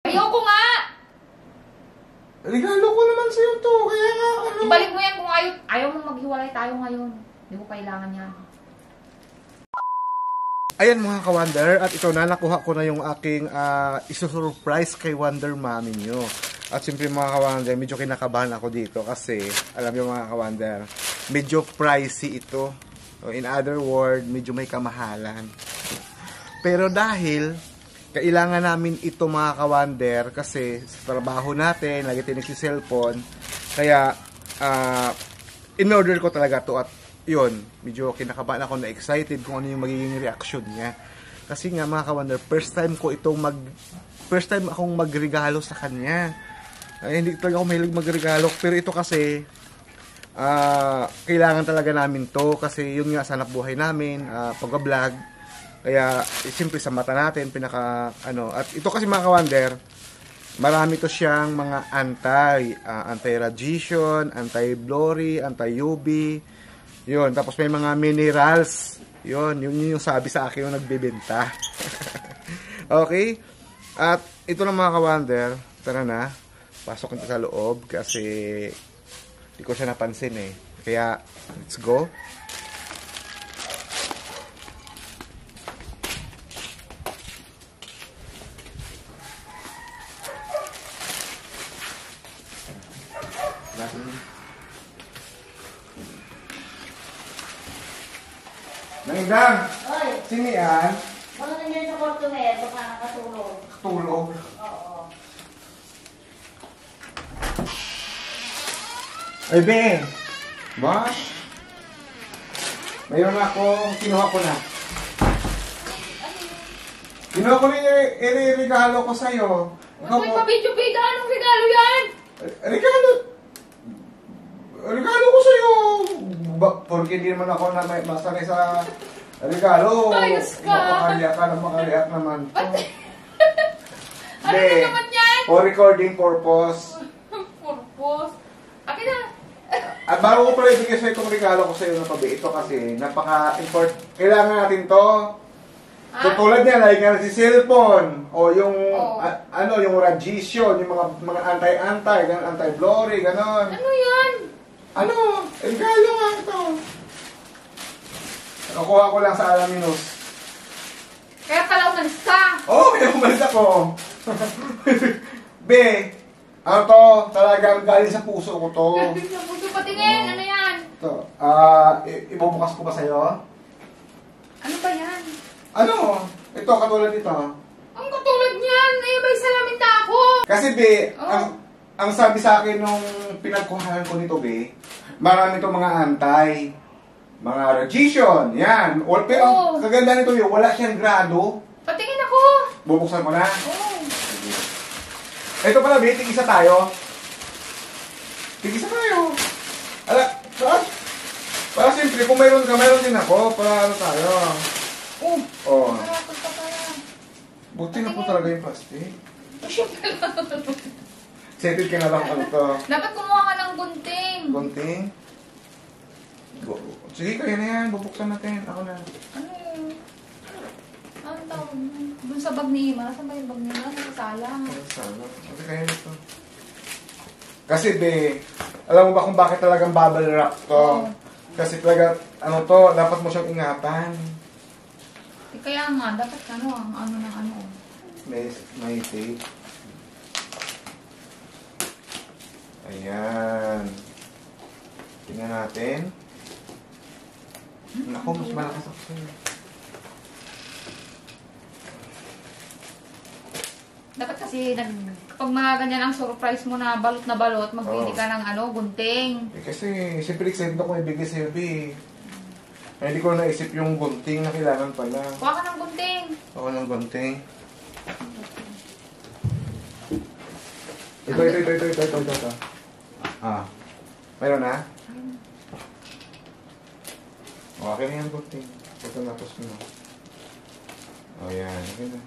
Ayoko nga! Regalo ko naman sa'yo to, kaya nga ano. Ibalik mo yan kung ayaw mong maghiwalay tayo ngayon. Hindi mo kailangan yan. Ayan mga ka-Wonder, at ito na, nakuha ko na yung aking isusurprise kay Wonder Mommy nyo. At siyempre mga ka-Wonder, medyo kinakabahan ako dito kasi, alam nyo mga ka-Wonder, medyo pricey ito. So, in other words, medyo may kamahalan. Pero dahil, kailangan namin ito mga ka-Wonder kasi sa trabaho natin, lagi tayo nagsi-cellphone, kaya, in-order ko talaga to at yun, medyo kinakabahan ako na excited kung ano yung magiging reaction niya. Kasi nga mga ka-Wonder, first time akong magregalo sa kanya. Hindi talaga ako mahilig magregalo, pero ito kasi kailangan talaga namin to kasi yun nga sanap buhay namin, pag-vlog. Kaya siyempre sa mata natin at ito kasi mga ka-Wonder, marami to siyang mga anti-radiation, anti-blurry, anti-UV. Yun, tapos may mga minerals. Yun yung sabi sa akin yung nagbebenta. Okay? At ito na mga ka-Wonder, tara na. Pasok nito sa loob kasi hindi ko siya napansin eh. Kaya, let's go. Nangidang! Oy! Sino yan? Mga nandiyan sa kwarto na yan, baka nakatulog. Tulog. Oo. Ay, Ben! Ba? Mayroon akong kinuha ko na. Kinuha ko na yung regalo ko sa'yo. May pabidyo-bida, anong regalo yan? Regalo ko sa'yo. Porque hindi naman ako na may masanay sa regalo. Ayos ka. Makariyak naman. Ano na naman yan? For recording purpose. Purpose. Akin na. At bago ko pala ibigay sa'yo itong regalo ko sa'yo na pabi, ito kasi napaka-import. Kailangan natin to. Tutulad niya, like nga si cellphone, o yung, yung radiation, yung mga anti-anti, anti-blurry, ganon. Ano yan? Regalo nga ito. Nakuha ko lang sa Alaminos. Kaya pala umalis ka. Kaya umalis ako. Be, talagang galing sa puso ko to. Sa puso patingin, ano yan? Ito, ibubukas ko ba sa'yo? Ano ba yan? Ito, katulad nito. Ang katulad niyan, may salamin na ako. Kasi be, ang sabi sa akin nung pinagkuhanan ko nito be, marami itong mga mga radiation, yan. Pero ang kaganda nito be, wala siyang grado. Patingin ako. Bubuksan ko na. Ito pala be, tig-isa tayo. Tig-isa tayo. Para siyempre, kung mayroon ka, mayroon din ako. Para ano tayo. Buti na po talaga yung plastic. Settled ka na lang to. Dapat kumuha ka ng gunting. Gunting? Sige, kaya na yan. Bubuksan natin. Ako na. Ano yun? Ano tawag mo? Dun sa bag ni Ima. Saan ba yung bag ni Ima? Sa sala. Kasi kaya nito. Kasi be, alam mo ba kung bakit talagang bubble wrap to? Kasi talaga, dapat mo siyang ingatan. Kaya nga, dapat ano. May tape. Ayan. Tingnan natin. Naku, mas malakas ako sa'yo. Dapat kasi, kapag mga ganyan ang surprise mo na balot, magbili ka ng gunting. Kasi, siyempre excited ako ibigay sa'yo, be. Hindi ko naisip yung gunting na kailangan pala. Kuha ka ng gunting. Ako ng gunting. Ito. Mayroon na? Okay na yung gunting. Ito napos ko na. Yan. Okay na.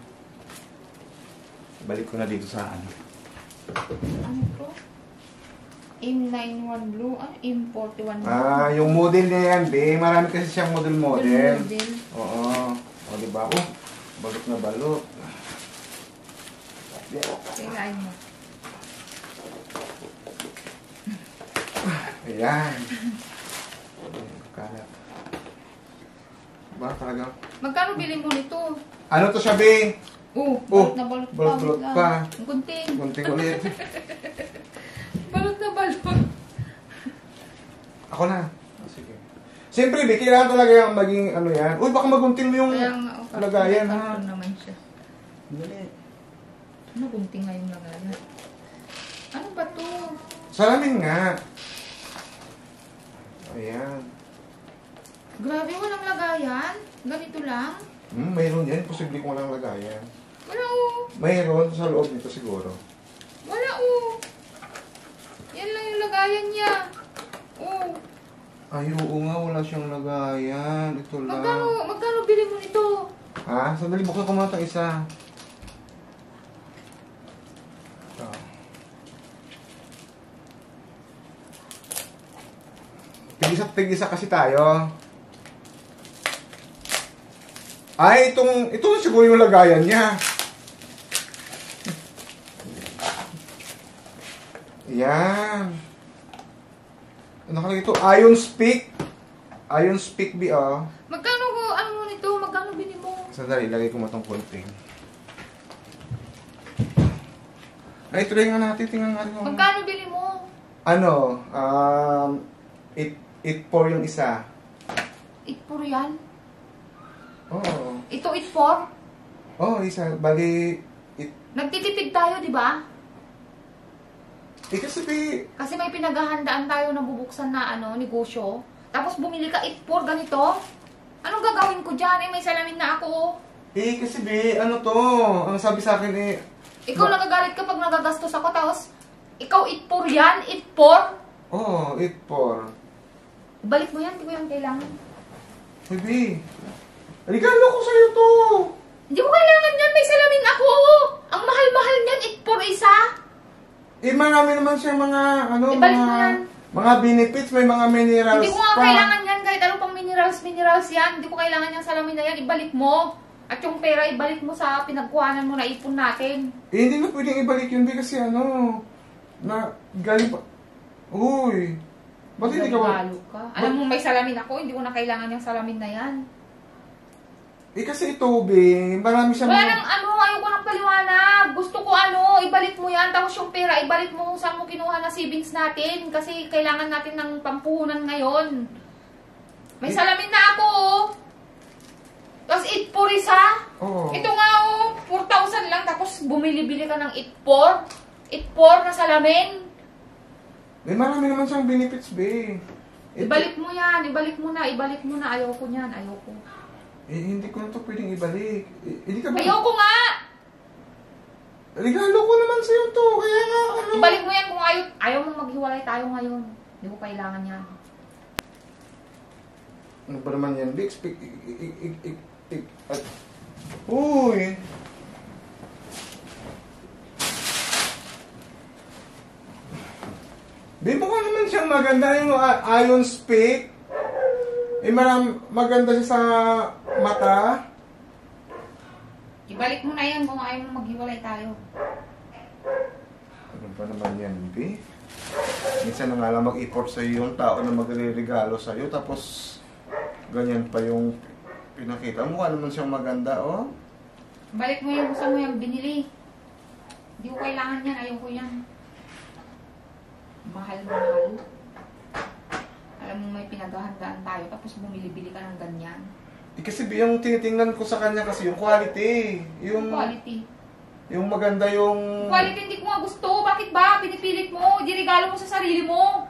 Balik ko na dito sa ano. Ano to? M91 blue, M41 blue. Yung model niya yan, be. Marami kasi siyang model. Model. Oo. Diba? Balot na balot. Kailangan mo. Ayan. Kalat. Ba talaga? Magkano bili mo nito? Ano to siya, Bing? Balot na balot pa. balot wait lang. pa. Ang gunting. Gunting ulit. Balot na balot. Ako na. Sige. Siyempre, Bing, kailangan talaga yung maging ano yan. Uy, baka magunting mo yung Kaya nga, lagayan, ha? karton naman siya. Dali. Ano gunting nga yung lagayan? Ano ba to? Salamin nga. Ayan. Grabe, walang lagayan. Ganito lang. Mayroon yan. Posible kung walang lagayan. Wala oh. Mayroon sa loob nito siguro. Wala oh. Yan lang yung lagayan niya. Oh. Ay, oo nga. Wala siyang lagayan. Ito lang. Magkano bili mo nito? Ha? Sandali, buksan ko muna itong isa. Ito. Tig-isa kasi tayo. Ay, ito siguro yung lagayan niya. Yan. Ano nakalagay ito? Ion Speak. Ion Speak B, oh. Magkano ano mo nito? Magkano bili mo? Sandali, ilagay ko mo itong konting. Ay, try nga natin. Tingnan nga rin. Magkano bili mo? Ano? 8.4 yung isa. 8.4 yan? Oo. Ito 8.4? Oo, isa. Bali, Nagtitipid tayo, di ba? kasi Kasi may pinaghahandaan tayo na bubuksan na negosyo. Tapos bumili ka 8.4 ganito. Anong gagawin ko dyan? May salamin na ako. kasi ano to? Ang sabi sa akin Ikaw nagagalit kapag nagagastos ako. Tapos, ikaw 8.4 yan? 8.4? Oo, 8.4. Balik mo yan, hindi ko yan kailangan. Baby, regalo ko sa'yo to. Hindi ko kailangan yan, may salamin ako. Ang mahal-mahal niyan, 8.4 isa. Marami naman siya mga, Ibalik mo yan. mga benefits, may mga minerals Hindi ko nga pa. kailangan yan, kahit ano pang minerals yan. Hindi ko kailangan yung salamin na yan, ibalik mo. At yung pera, ibalik mo sa pinagkuhanan mo na ipon natin. Hindi na pwedeng ibalik yun, kasi na galing pa. Uy, ba't hindi ka Regalo ka. Alam mo, may salamin ako, hindi ko na kailangan yung salamin na yan. Kasi ito, Bing, marami siya Wala nang ayoko nang paliwanag. Gusto ko ibalik mo yan. Tapos yung pera, ibalik mo kung saan mo kinuha na savings natin. Kasi kailangan natin ng pampuhunan ngayon. May salamin na ako, oh. Tapos 8.4 isa. Oo. Ito nga, 4,000 lang. Tapos bumili-bili ka ng 8.4. 8.4 na salamin. May marami naman siyang benefits, Bing. Ibalik mo yan. Ibalik mo na. Ibalik mo na. Ayoko niyan. Ayoko. Hindi ko na ito pwedeng ibalik. Hindi ka ba? Ayoko nga! Regalo ko naman sa'yo to. Kaya nga, Ibalik mo yan kung ayaw mong maghiwalay tayo ngayon. Hindi ko kailangan yan. Ano ba naman yan, Bix? Uy! Di ba naman siyang maganda yung Ion Speak? Maganda siya sa mata. Ibalik mo na yan kung ayaw mong maghiwalay tayo. Ano ba naman yan, B? Minsan na nga lang mag-effort sa'yo yung tao na magre-regalo sa'yo, tapos ganyan pa yung pinakita. Mukha naman siyang maganda, oh. Balik mo yan kung saan mo yan binili. Hindi ko kailangan yan. Ayaw ko yan. Mahal. Alam mo may pinaghahandaan tayo tapos bumili-bili ka ng ganyan. Kasi yung tinitingnan ko sa kanya kasi yung quality. Yung quality. Yung maganda yung... Quality hindi ko nga gusto. Bakit ba? Pinipilit mo. Di-regalo mo sa sarili mo.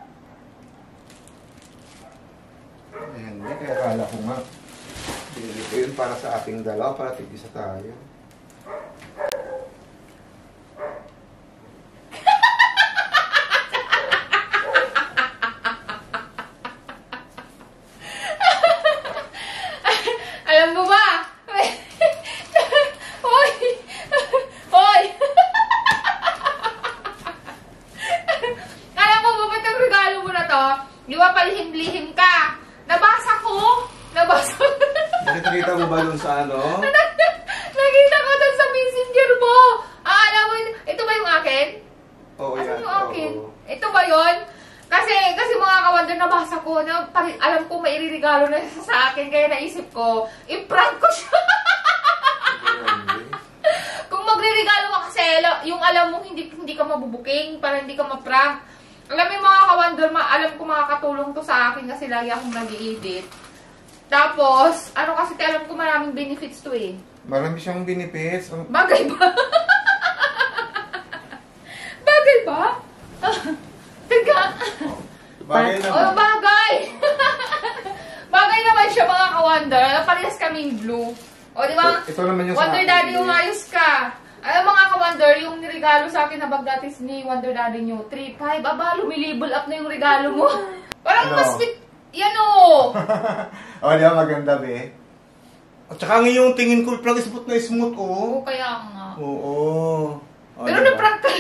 Ayan, kaya akala ko nga. Binili ko yun para sa ating dalawa, para tig-isa tayo. Alam mo ba? Hoy! Hoy! Alam mo ba ba't ang regalo mo na to? Di ba palihim-lihim ka? Nabasa ko! Nakita mo ba dun sa ano? Nakita ko doon sa messenger mo! Alam mo, akin. Ito ba yon? Kasi mga ka-wonder, nabasa ko, na, alam ko may iririgalo na siya sa akin, kaya naisip ko, i-prank ko siya. Kung magre-regalo ka kasi, yung alam mo hindi ka mabubuking, para hindi ka ma-prank. Alam mo yung mga ka-wonder, alam ko makakatulong to sa akin kasi lagi akong nag-i-edit. Tapos, ano kasi alam ko maraming benefits to eh. Marami siyang benefits. Bagay ba? Bagay ba? Teka. Bagay naman. Oh, bagay. Bagay naman siya mga ka-wonder. Parehas kaming blue. O, di ba? Ito naman yung Wonder sa akin. Daddy, umayos ka. Alam mga ka-wonder, yung nirigalo sa akin na bag datis ni Wonder Daddy nyo, 3.5. Aba, lumilibol up na yung regalo mo. Parang Ano? mas fit. Yan o. Oh, di ba maganda, be? At saka ngayong tingin ko, parang smooth na smooth, oh. Oo, kaya nga. Oo. Oh, Pero diba? na-prank ka.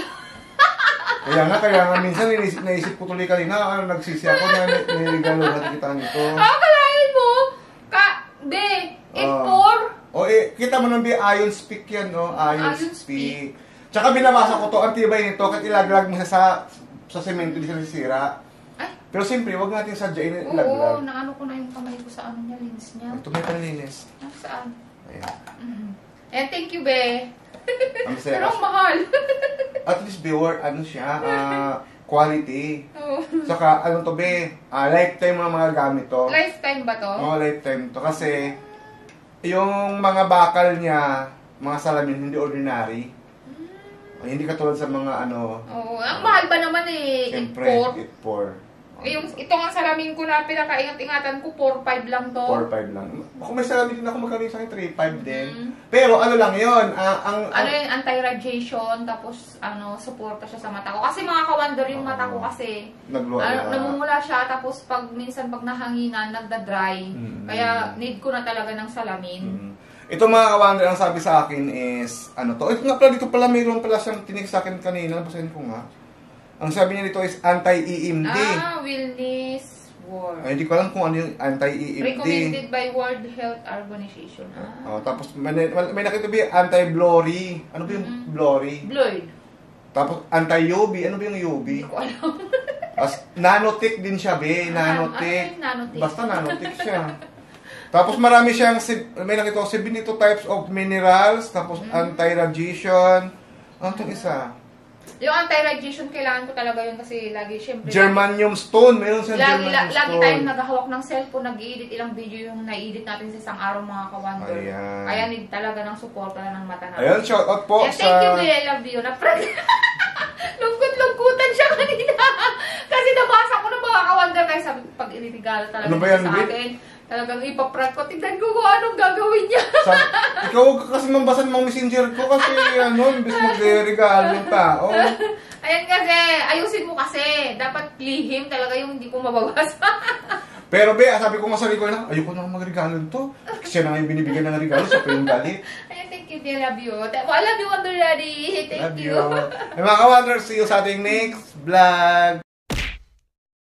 Kaya nga minsan naisip ko tuloy kanina, nagsisi ako na niligaluhan kita nito. Kalahin mo. Be, 8.4. O kita mo nang Iron Speak yan, no? Iron Iron Speak. Tsaka binabasa ko to, ang tibay nito, kahit ilaglag mo siya sa semento, di siya nasisira. Ay, Pero siyempre, wag natin sadyain na oo, ilaglag. naano ko na yung kamay ko sa ano niya, lens niya. Ito may panlinis. Saan? Ayan. Eh, thank you, be. Ang Pero saya. ang mahal. At least, beware, ano siya, quality. Oo. Saka, ano to, be, lifetime mga gamit to. Lifetime ba to? Oo, lifetime to. Kasi, yung mga bakal niya, mga salamin, hindi ordinary. Hindi katulad sa mga ano, Oo, ang mahal ba naman eh, siyempre, 8.4. Ito nga salamin ko na pinakaingat-ingatan ko, 4.5 lang to. 4.5 lang. Ako may salamin din ako magkano sa akin, 3.5 din. Pero ano lang yun, Ano yun, anti-radiation, tapos ano, suporta siya sa mata ko. Kasi mga ka-wonder yung mata ko kasi, namumula siya, tapos minsan pag nahanginan, nagda-dry. Kaya need ko na talaga ng salamin. Ito mga ka-wonder, ang sabi sa akin is, ano to, ito nga pala, dito pala mayroon pala siyang tinig sa akin kanina, nabasahin ko nga. Ang sabi niya dito is anti-EMD. Wellness Word. Ay, hindi ko alam kung ano yung anti-EMD. Recommended by World Health Organization. Tapos may nakita ba yung anti-blurry. Ano ba yung blurry? Blurred. Tapos anti-UV. Ano ba yung UV? Hindi ko alam. Tapos nanotech din siya, be. Nanotech. Nanotech? Basta nanotech siya. Tapos marami siyang, may nakita ko, 72 types of minerals. Tapos anti-radiation. Ano itong isa? Yung anti-radiation, kailangan ko talaga yun kasi lagi, syempre. Germanium stone. Mayroon siyang Germanium stone. Lagi tayong naghahawak ng cellphone, nag-i-edit ilang video yung na-edit natin sa isang araw mga ka-wonder. Ayan. Kaya need talaga ng suporta ng mata natin. Ayun, shout out po Thank you, I love you. Lungkot-lungkutan siya kanina. Kasi nabasa ko ng mga ka-wonder kaya sabi ko, pag iriregalo talaga Ano ba yan, sa Vic? akin. Talagang ipaprank ko. Tignan ko kung anong gagawin niya. Ikaw huwag ka kasi mambasan mga messenger ko kasi ano, imbis mag-regalo yung tao. Ayan kasi, ayusin mo kasi. Dapat lihim talaga yung hindi ko mababasa. Pero be, sabi ko nga sa ko na, ayoko na mag-regalo to. Kasi siya na nga yung binibigyan ng regalo, siya pa yung galit. Ayan, thank you, dear. Love you. I love you, Wonder Daddy. Thank Love you. you. Mga ka-wonders, see you sa ating next vlog.